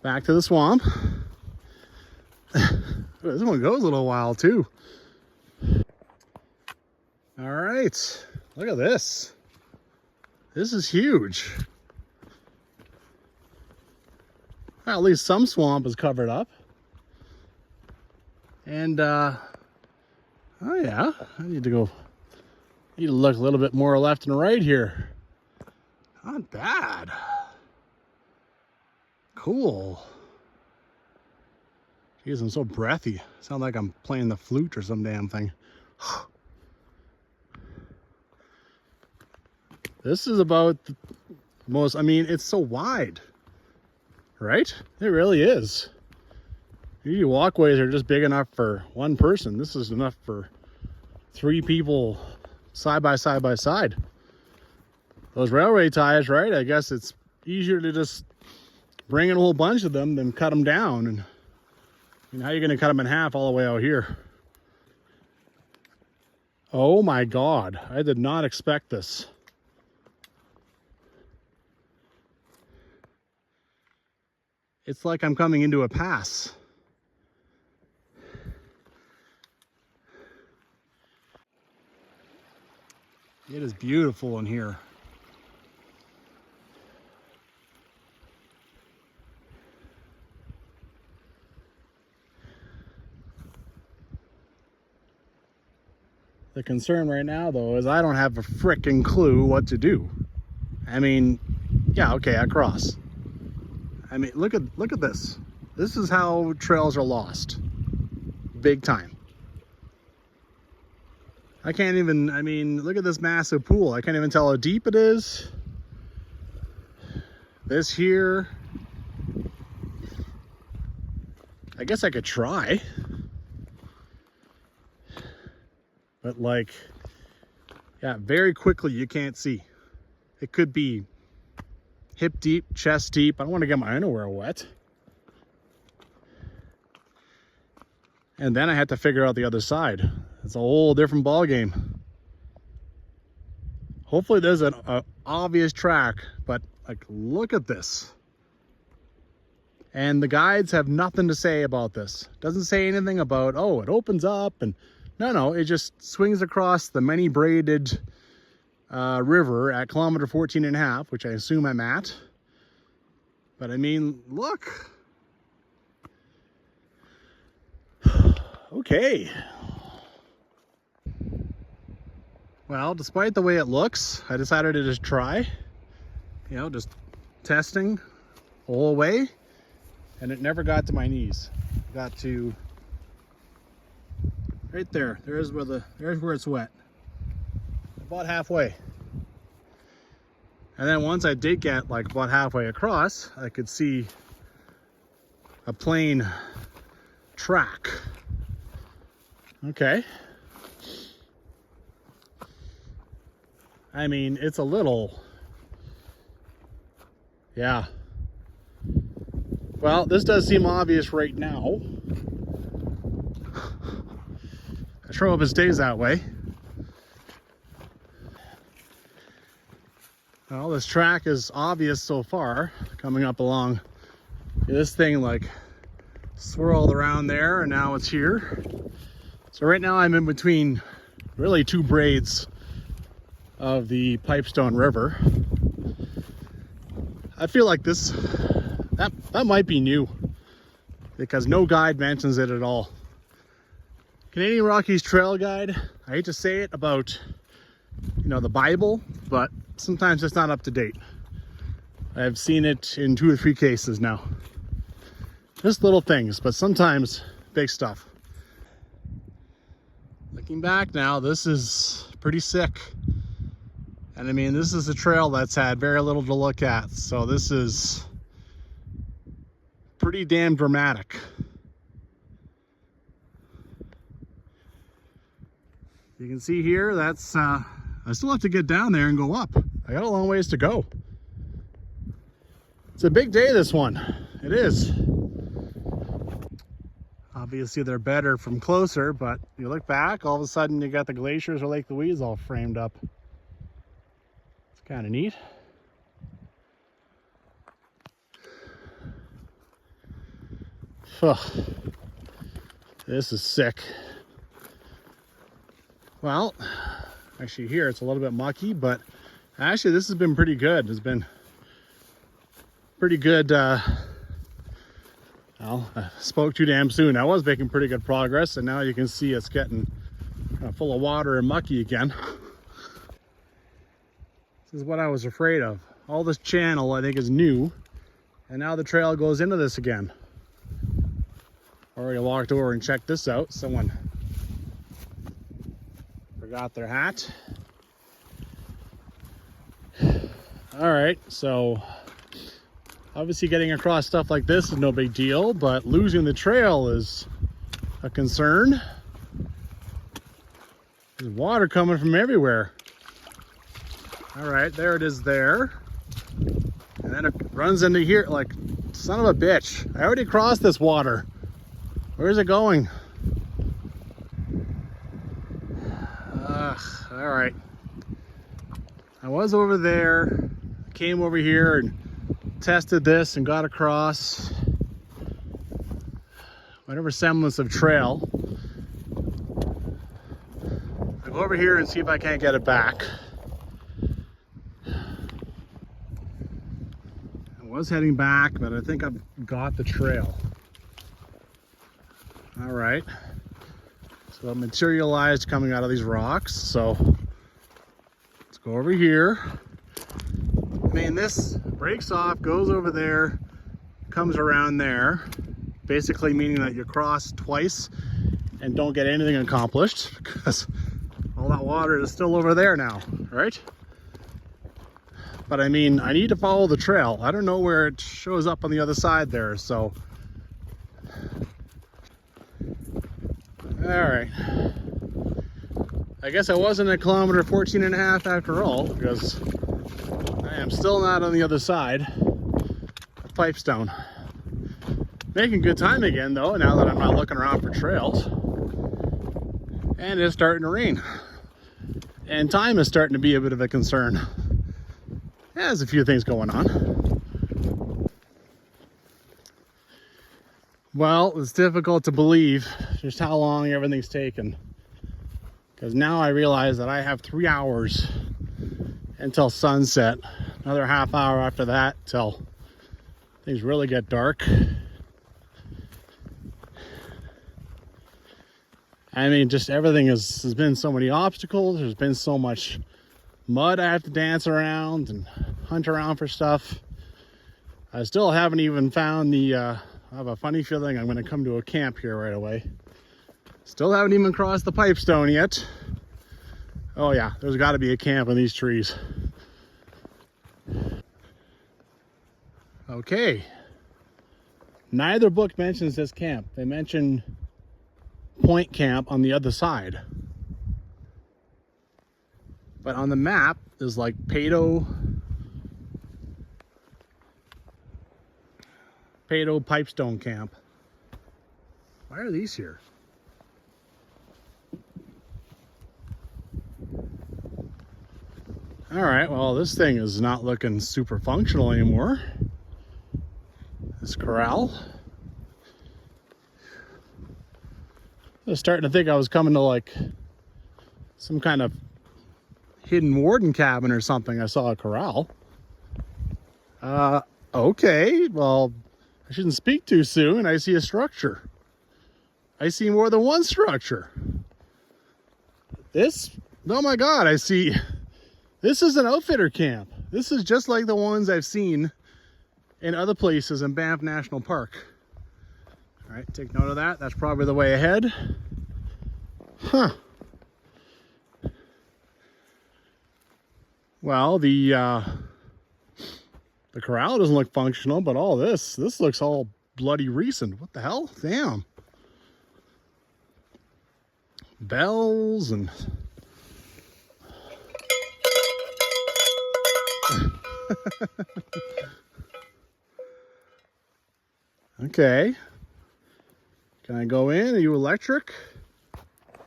back to the swamp. This one goes a little while too. All right, look at this. This is huge. Well, at least some swamp is covered up. And oh yeah, I need to look a little bit more left and right here. Not bad. Cool. Jeez, I'm so breathy. Sound like I'm playing the flute or some damn thing. This is about the most, I mean, it's so wide, right? It really is. Usually walkways are just big enough for one person. This is enough for 3 people side by side by side. Those railway ties, right? I guess it's easier to just bring in a whole bunch of them than cut them down. And how are you going to cut them in half all the way out here? Oh my God, I did not expect this. It's like I'm coming into a pass. It is beautiful in here. The concern right now, though, is I don't have a frickin' clue what to do. I mean, yeah, okay, I cross. I mean, look at this. This is how trails are lost. Big time. I can't even, I mean, look at this massive pool. I can't even tell how deep it is. This here. I guess I could try. But like, yeah, very quickly you can't see. It could be hip deep, chest deep. I don't want to get my underwear wet. And then I had to figure out the other side. it's a whole different ball game. Hopefully there's an obvious track, but like, look at this. And the guides have nothing to say about this. Doesn't say anything about, oh, it opens up, and no, it just swings across the many braided river at kilometer 14.5, which I assume I'm at. But I mean, look. Okay. Well, despite the way it looks, I decided to just try, you know, just testing the whole way, and it never got to my knees. It got to right there. There's where it's wet. About halfway. And then once I did get like about halfway across, I could see a plain track. Okay. I mean, it's a little, yeah. Well, this does seem obvious right now. I sure hope it stays that way. Well, this track is obvious so far, coming up along this thing, like swirled around there, and now it's here. So right now I'm in between really two braids of the Pipestone River. I feel like that might be new, because no guide mentions it at all. Canadian Rockies Trail guide, I hate to say it about, you know, the Bible, but sometimes it's not up to date. I've seen it in 2 or 3 cases now. Just little things, but sometimes big stuff. Looking back now, this is pretty sick. And I mean, this is a trail that's had very little to look at, so this is pretty damn dramatic. You can see here, that's, I still have to get down there and go up. I got a long ways to go. It's a big day, this one. It is. Obviously they're better from closer, but you look back, all of a sudden you got the glaciers of Lake Louise all framed up. It's kind of neat. This is sick. Well, actually here it's a little bit mucky, but actually this has been pretty good. It's been pretty good. Well, I spoke too damn soon. I was making pretty good progress, and now you can see it's getting kind of full of water and mucky again. This is what I was afraid of. All this channel I think is new, and now the trail goes into this again. Already walked over and checked this out. Someone forgot their hat. All right, so obviously getting across stuff like this is no big deal, but losing the trail is a concern. There's water coming from everywhere. All right, there it is there. And then it runs into here like son of a bitch. I already crossed this water. Where's it going? All right. I was over there, came over here and tested this and got across whatever semblance of trail. I'll go over here and see if I can't get it back. I was heading back, but I think I've got the trail. All right, so it materialized coming out of these rocks. So let's go over here. I mean, this breaks off, goes over there, comes around there, basically meaning that you cross twice and don't get anything accomplished because all that water is still over there now, right? But I mean, I need to follow the trail. I don't know where it shows up on the other side there, so. All right. I guess I wasn't at kilometer 14.5 after all, because I am still not on the other side of Pipestone. Making good time again though, now that I'm not looking around for trails. And it's starting to rain. And time is starting to be a bit of a concern. There's a few things going on. Well, it's difficult to believe just how long everything's taken. Because now I realize that I have 3 hours until sunset. Another half hour after that till things really get dark. I mean, just everything has been so many obstacles. There's been so much mud I have to dance around and hunt around for stuff. I still haven't even found I have a funny feeling I'm going to come to a camp here right away. Still haven't even crossed the Pipestone yet. Oh yeah, there's got to be a camp in these trees. Okay. Neither book mentions this camp. They mention Point Camp on the other side. But on the map is like Pipestone Camp. Why are these here? All right, well, this thing is not looking super functional anymore. This corral. I was starting to think I was coming to like some kind of hidden warden cabin or something. I saw a corral. Okay, well, I shouldn't speak too soon. I see a structure. I see more than one structure. Oh my God, I see. This is an outfitter camp. This is just like the ones I've seen in other places in Banff National Park. All right, take note of that. That's probably the way ahead. Huh. Well, the corral doesn't look functional, but all this looks all bloody recent. What the hell? Damn. Bells and okay. Can I go in? Are you electric?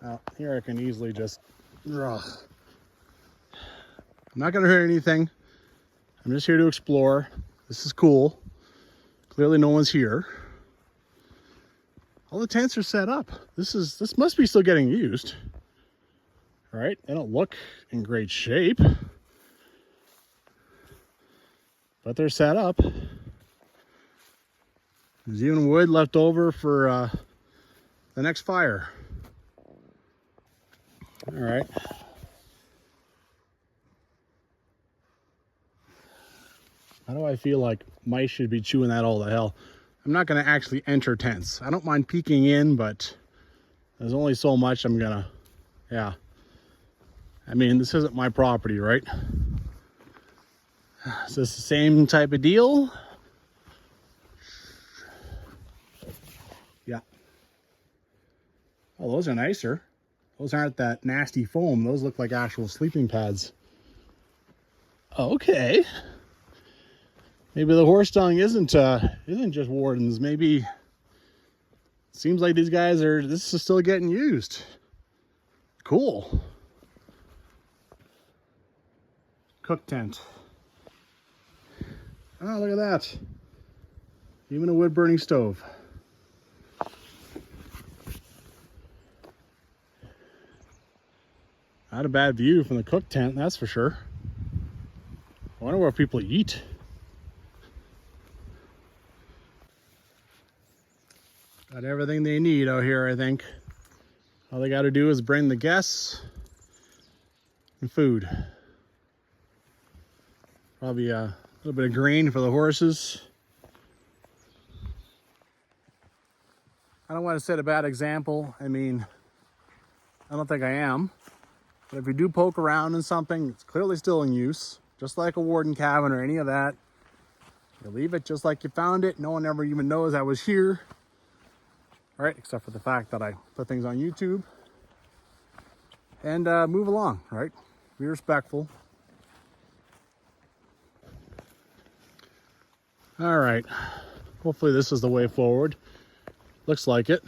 Oh, here I can easily just... Ugh. I'm not gonna hurt anything. I'm just here to explore. This is cool. Clearly no one's here. All the tents are set up. This must be still getting used. All right, they don't look in great shape, but they're set up. There's even wood left over for the next fire. All right. How do I feel like mice should be chewing that all to hell? I'm not going to actually enter tents. I don't mind peeking in, but there's only so much I'm going to, yeah. I mean, this isn't my property, right? Is this the same type of deal? Yeah. Oh, those are nicer. Those aren't that nasty foam. Those look like actual sleeping pads. Okay. Maybe the horse dung isn't just wardens. Maybe it seems like these guys this is still getting used. Cool. Cook tent. Oh, look at that. Even a wood burning stove. Not a bad view from the cook tent, that's for sure. I wonder where people eat. Got everything they need out here, I think. All they got to do is bring the guests and food. Probably a little bit of grain for the horses. I don't want to set a bad example. I mean, I don't think I am. But if you do poke around in something, it's clearly still in use. Just like a warden cabin or any of that. You leave it just like you found it. No one ever even knows I was here. All right, except for the fact that I put things on YouTube. And move along, right? Be respectful. All right, hopefully this is the way forward. Looks like it.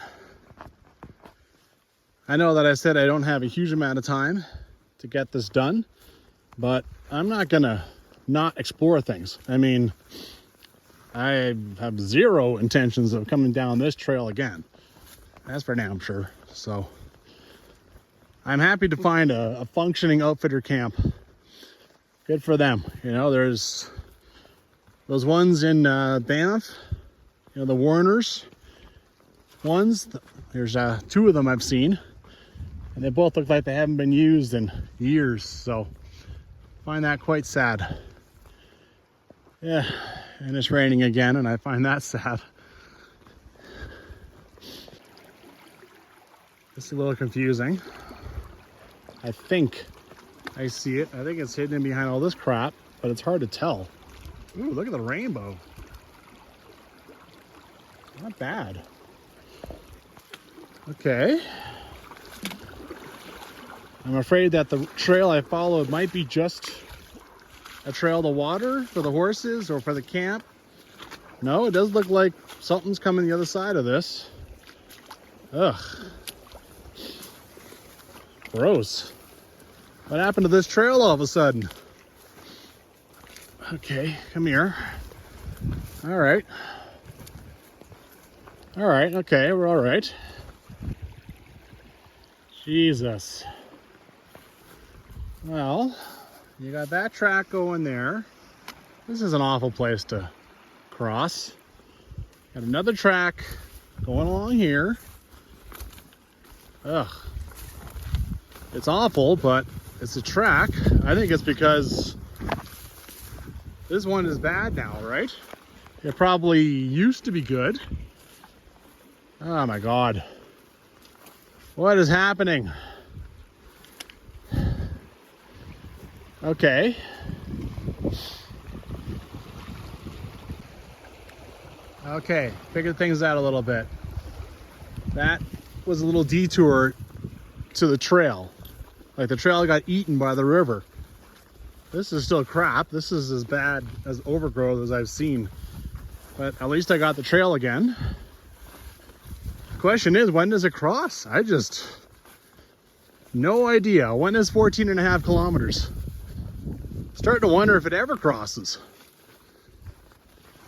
I know that I said I don't have a huge amount of time to get this done, but I'm not gonna not explore things. I mean, I have zero intentions of coming down this trail again. That's for damn sure. So I'm happy to find a functioning outfitter camp. Good for them. You know, there's those ones in Banff, you know, the Warners ones. There's 2 of them I've seen, and they both look like they haven't been used in years. So I find that quite sad. Yeah, and it's raining again, and I find that sad. It's a little confusing. I think I see it. I think it's hidden behind all this crap, but it's hard to tell. Ooh, look at the rainbow. Not bad. Okay. I'm afraid that the trail I followed might be just a trail to water for the horses or for the camp. No, it does look like something's coming the other side of this. Ugh. Gross. What happened to this trail all of a sudden? Okay, come here. All right. All right, okay, we're all right. Jesus. Well, you got that track going there. This is an awful place to cross. Got another track going along here. Ugh. It's awful, but it's a track. I think it's because this one is bad now, right? It probably used to be good. Oh my God. What is happening? Okay. Okay, figured things out a little bit. That was a little detour to the trail. Like the trail got eaten by the river. This is still crap. This is as bad as overgrowth as I've seen. But at least I got the trail again. The question is, when does it cross? I just, no idea. When is 14.5 kilometers? Starting to wonder if it ever crosses.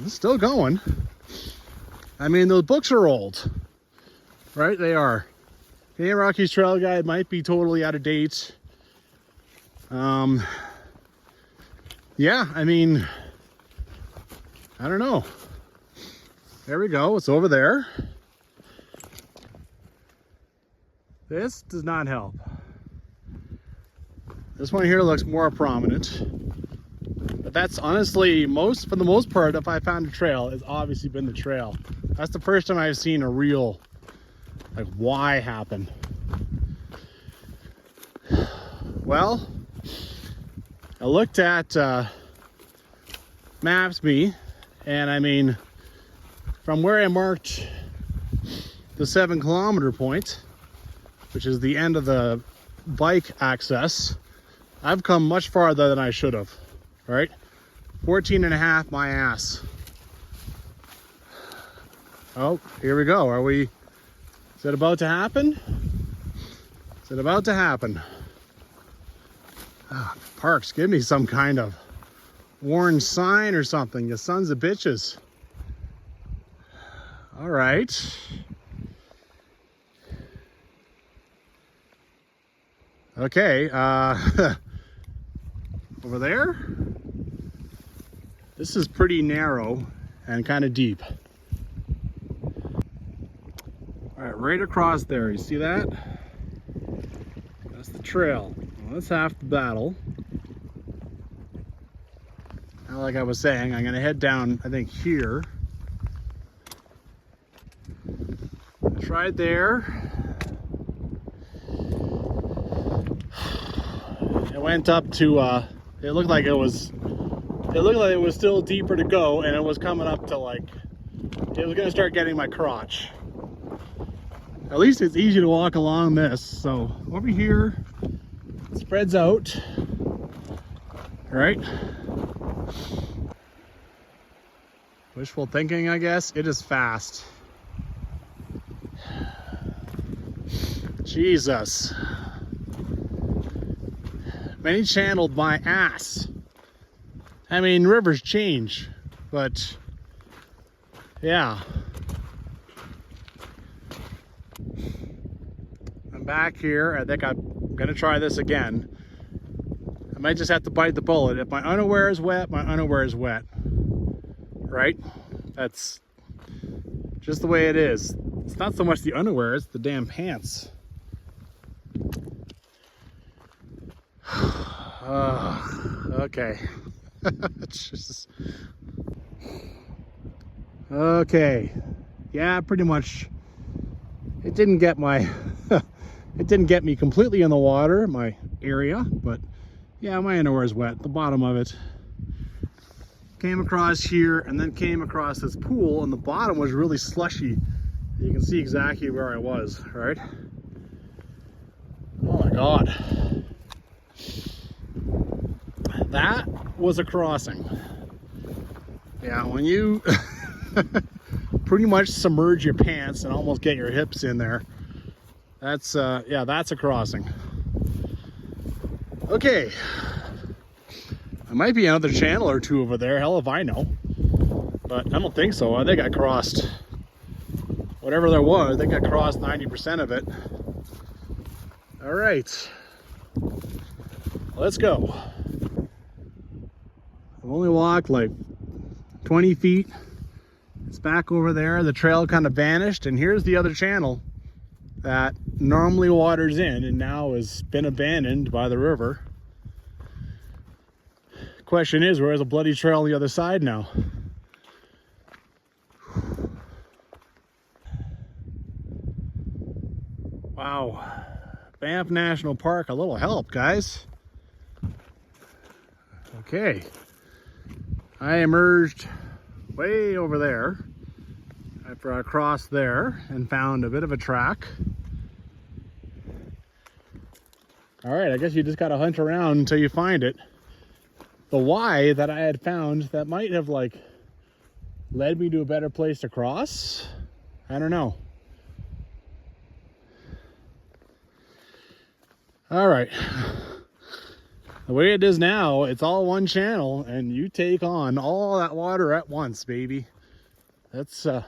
It's still going. I mean, those books are old, right? They are. Canadian Rockies Trail Guide might be totally out of date. Yeah, I mean, I don't know. There we go, it's over there. This does not help. This one here looks more prominent. But that's honestly, for the most part, if I found a trail, it's obviously been the trail. That's the first time I've seen a real, like, why happen. Well, I looked at Maps.me, and I mean, from where I marked the 7 kilometer point, which is the end of the bike access, I've come much farther than I should have, right? 14.5 my ass. Oh, here we go. Is it about to happen? Is it about to happen? Ah, Parks, give me some kind of orange sign or something, you sons of bitches. All right. Okay, over there. This is pretty narrow and kind of deep. All right, right across there, you see that? That's the trail. Well, that's half the battle. Now, like I was saying, I'm gonna head down, I think here. I tried there. It went up to, it looked like it was still deeper to go, and it was coming up to, like, it was gonna start getting my crotch. At least it's easy to walk along this. So over here, it spreads out, right? Wishful thinking, I guess. It is fast. Jesus. Many channeled my ass. I mean, rivers change, but yeah. I'm back here. I think I'm gonna try this again. I might just have to bite the bullet. If my underwear is wet, my underwear is wet. Right? That's just the way it is. It's not so much the underwear, it's the damn pants. Okay. Just... Okay. Yeah, pretty much. It didn't get my it didn't get me completely in the water, my area, but yeah, my underwear is wet, the bottom of it. Came across here and then came across this pool, and the bottom was really slushy. You can see exactly where I was, right? Oh my God. That was a crossing. Yeah, when you pretty much submerge your pants and almost get your hips in there, that's yeah, that's a crossing. Okay, there might be another channel or two over there, hell if I know, but I don't think so. I think I crossed whatever there was. I think I crossed 90% of it. All right, let's go. I've only walked like 20 feet. It's back over there. The trail kind of vanished, and here's the other channel that normally waters in and now has been abandoned by the river. Question is, where's a bloody trail on the other side now? Wow. Banff National Park, a little help, guys. Okay. I emerged way over there after I crossed there and found a bit of a track. All right, I guess you just gotta hunt around until you find it. The Y that I had found that might have like led me to a better place to cross, I don't know. All right. The way it is now, it's all one channel and you take on all that water at once, baby. That's a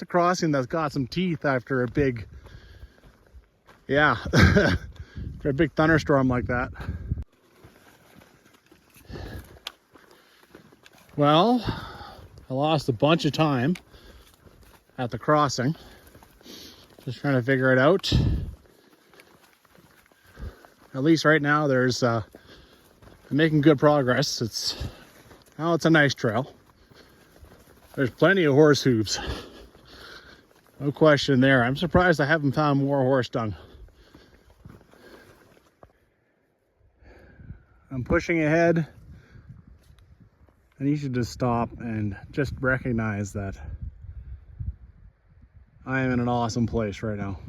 crossing that's got some teeth after a big, yeah, after a big thunderstorm like that. Well, I lost a bunch of time at the crossing. Just trying to figure it out. At least right now there's I'm making good progress. It's a nice trail. There's plenty of horse hooves. No question there. I'm surprised I haven't found more horse dung. I'm pushing ahead. And you should just stop and just recognize that I am in an awesome place right now.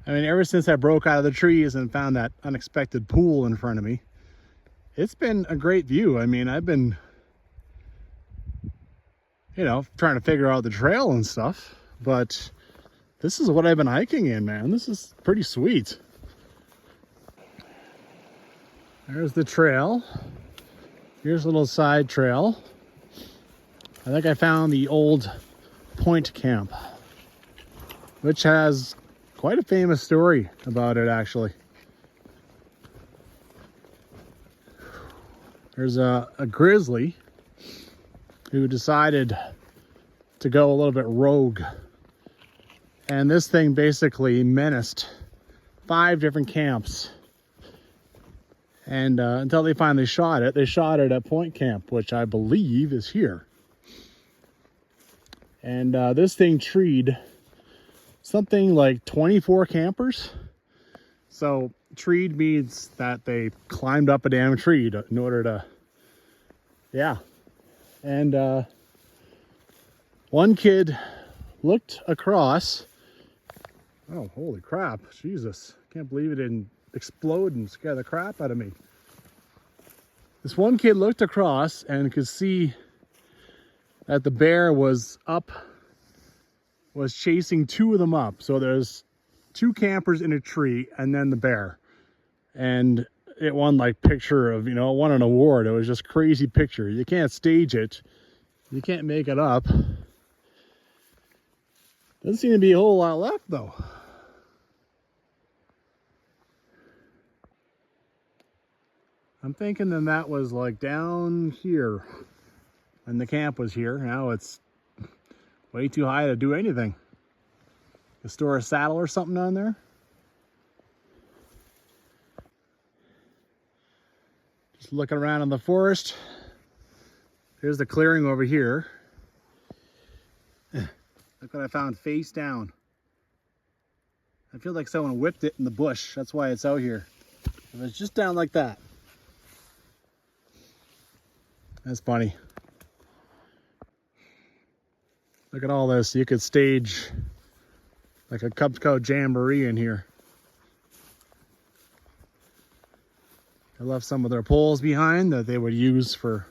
I mean, ever since I broke out of the trees and found that unexpected pool in front of me, it's been a great view. I mean, I've been, you know, trying to figure out the trail and stuff, but this is what I've been hiking in, man. This is pretty sweet. There's the trail. Here's a little side trail. I think I found the old point camp, which has quite a famous story about it, actually. There's a grizzly who decided to go a little bit rogue. And this thing basically menaced 5 different camps. And until they finally shot it at Point Camp, which I believe is here. And this thing treed something like 24 campers. So treed means that they climbed up a damn tree in order to, yeah. And one kid looked across. Oh, holy crap. Jesus. Can't believe it didn't explode and scare the crap out of me. This one kid looked across and could see that the bear was chasing two of them up. So there's two campers in a tree and then the bear. And it won like picture of, it won an award. It was just crazy picture. You can't stage it. You can't make it up. Doesn't seem to be a whole lot left though. I'm thinking then that was like down here and the camp was here. Now it's way too high to do anything. You store a saddle or something on there. Just looking around in the forest. Here's the clearing over here. Look what I found face down. I feel like someone whipped it in the bush. That's why it's out here. If it's just down like that. That's funny. Look at all this. You could stage like a Cub Scout jamboree in here. They left some of their poles behind that they would use for,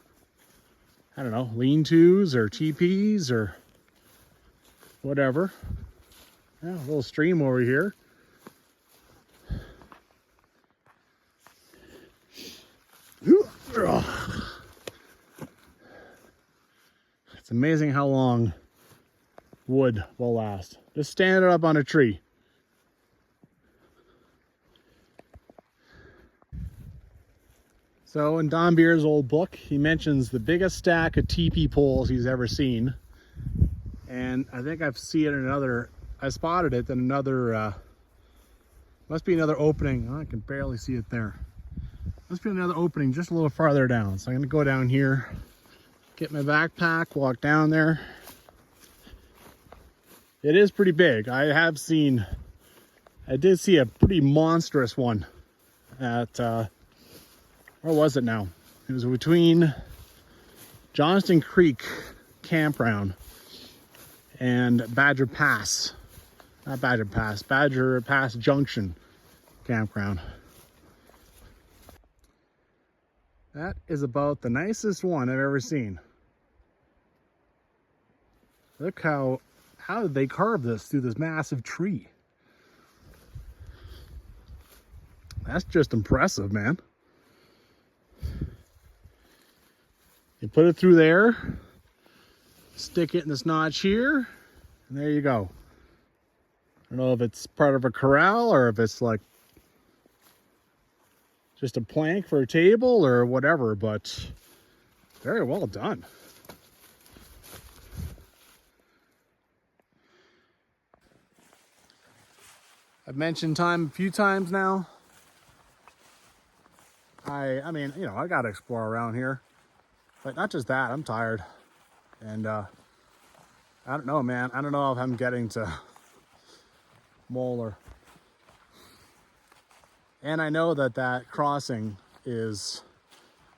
I don't know, lean-tos or teepees or whatever. Yeah, a little stream over here. It's amazing how long wood will last. Just stand it up on a tree. So in Don Beer's old book, he mentions the biggest stack of teepee poles he's ever seen. And I think I've seen it in another, I spotted it in another, must be another opening. Oh, I can barely see it there. Must be another opening just a little farther down. So I'm gonna go down here, get my backpack, walk down there. It is pretty big. I did see a pretty monstrous one at, where was it now? It was between Johnston Creek Campground and Badger Pass. Not Badger Pass, Badger Pass Junction Campground. That is about the nicest one I've ever seen. Look how did they carve this through this massive tree? That's just impressive, man. You put it through there, stick it in this notch here, and there you go. I don't know if it's part of a corral or if it's like just a plank for a table or whatever, but very well done. I've mentioned time a few times now. I mean, I gotta explore around here. But not just that, I'm tired. And I don't know, man. I don't know if I'm getting to Moeller. And I know that that crossing is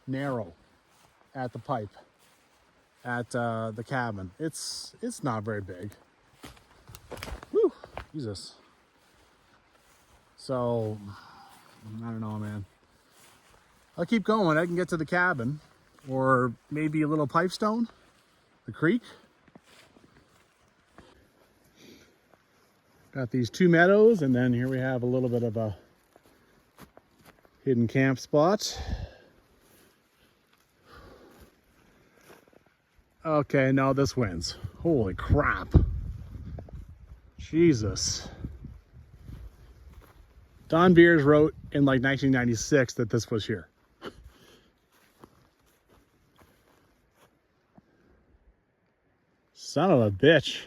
narrow at the pipe, at the cabin. It's not very big. Whew, Jesus. So, I don't know, man. I'll keep going. I can get to the cabin. Or maybe a little Pipestone, the creek. Got these two meadows, and then here we have a little bit of a hidden camp spot. Okay, now this wins. Holy crap. Jesus. Don Beers wrote in like 1996 that this was here. Son of a bitch.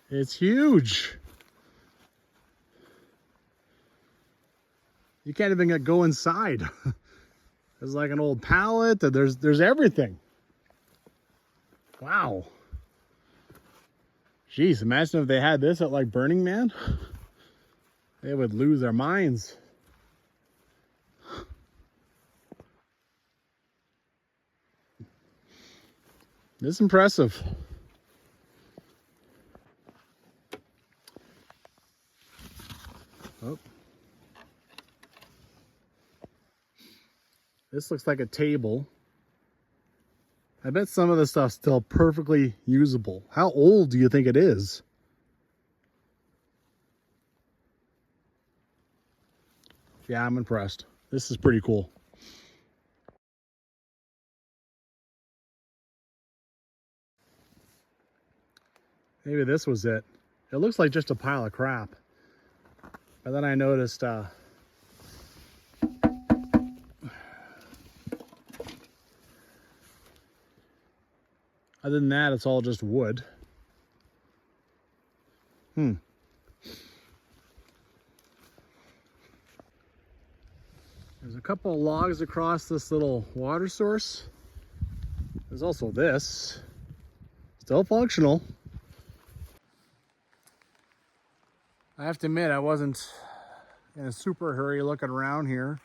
It's huge. You can't even go inside. There's like an old pallet. There's everything. Wow. Jeez, imagine if they had this at like Burning Man. They would lose their minds. This is impressive. Oh. This looks like a table. I bet some of the stuff's still perfectly usable. How old do you think it is? Yeah, I'm impressed. This is pretty cool. Maybe this was it. It looks like just a pile of crap. But then I noticed other than that, it's all just wood. There's a couple of logs across this little water source. There's also this. Still functional. I have to admit, I wasn't in a super hurry looking around here.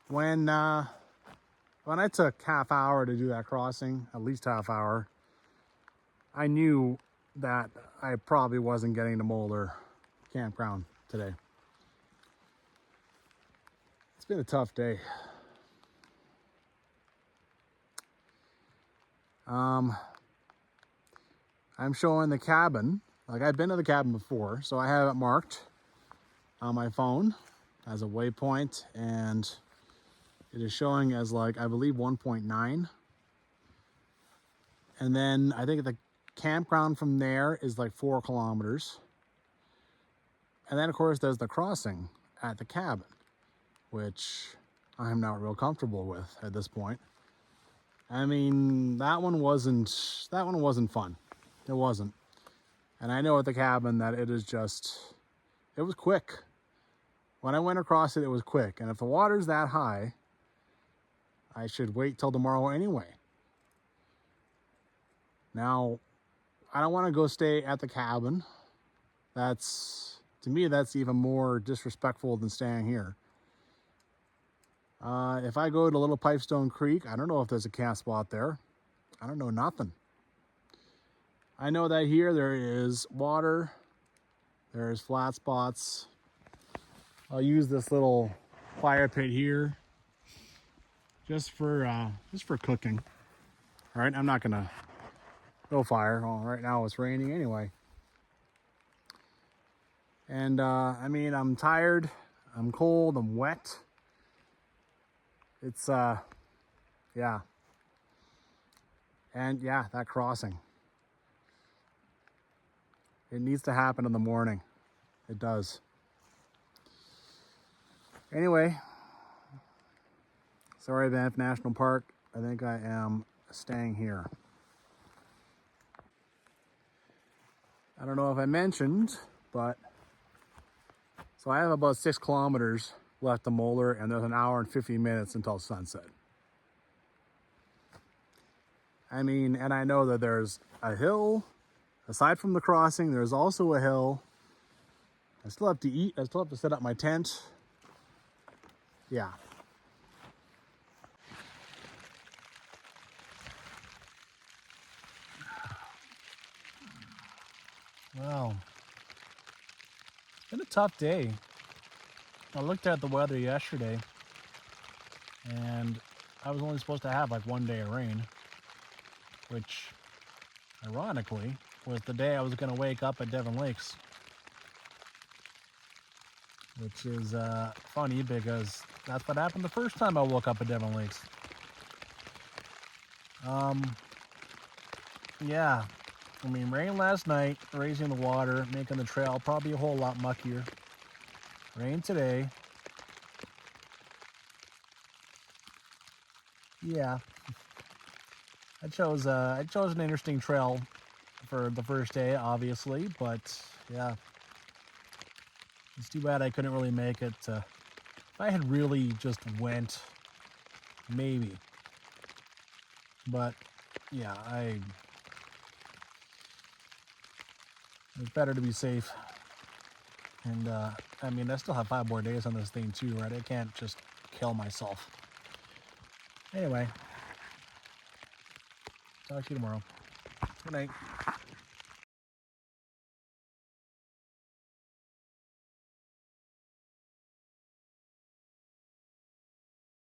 When I took half hour to do that crossing, at least half hour, I knew that I probably wasn't getting to Mulder campground today. It's been a tough day. I'm showing the cabin. Like, I've been to the cabin before, so I have it marked on my phone as a waypoint, and it is showing as, like, I believe 1.9. And then I think the campground from there is like 4 kilometers. And then of course there's the crossing at the cabin, which I'm not real comfortable with at this point. I mean, that one wasn't fun. It wasn't. And I know at the cabin that it was quick. When I went across it, it was quick. And if the water's that high, I should wait till tomorrow anyway. Now, I don't want to go stay at the cabin. To me, that's even more disrespectful than staying here. If I go to Little Pipestone Creek, I don't know if there's a camp spot there. I don't know nothing. I know that here there is water, there's flat spots. I'll use this little fire pit here just for cooking. All right, I'm not gonna go fire. Well, right now it's raining anyway. And I mean, I'm tired, I'm cold, I'm wet. It's yeah. And yeah, that crossing. It needs to happen in the morning. It does. Anyway, sorry, Banff National Park. I think I am staying here. I don't know if I mentioned, but so I have about 6 kilometers left to Mulder, and there's an hour and 50 minutes until sunset. I mean, and I know that there's a hill. Aside from the crossing, there's also a hill. I still have to eat. I still have to set up my tent. Yeah. Well, it's been a tough day. I looked at the weather yesterday, and I was only supposed to have like 1 day of rain, which ironically was the day I was going to wake up at Devon Lakes, which is funny because that's what happened the first time I woke up at Devon Lakes. Yeah, I mean, rain last night, raising the water, making the trail probably a whole lot muckier. Rain today. Yeah, I chose an interesting trail for the first day, obviously, but yeah, it's too bad I couldn't really make it. If I had really just went, maybe, but yeah, it's better to be safe. And I mean, I still have 5 more days on this thing too, right? I can't just kill myself. Anyway, talk to you tomorrow. Good night.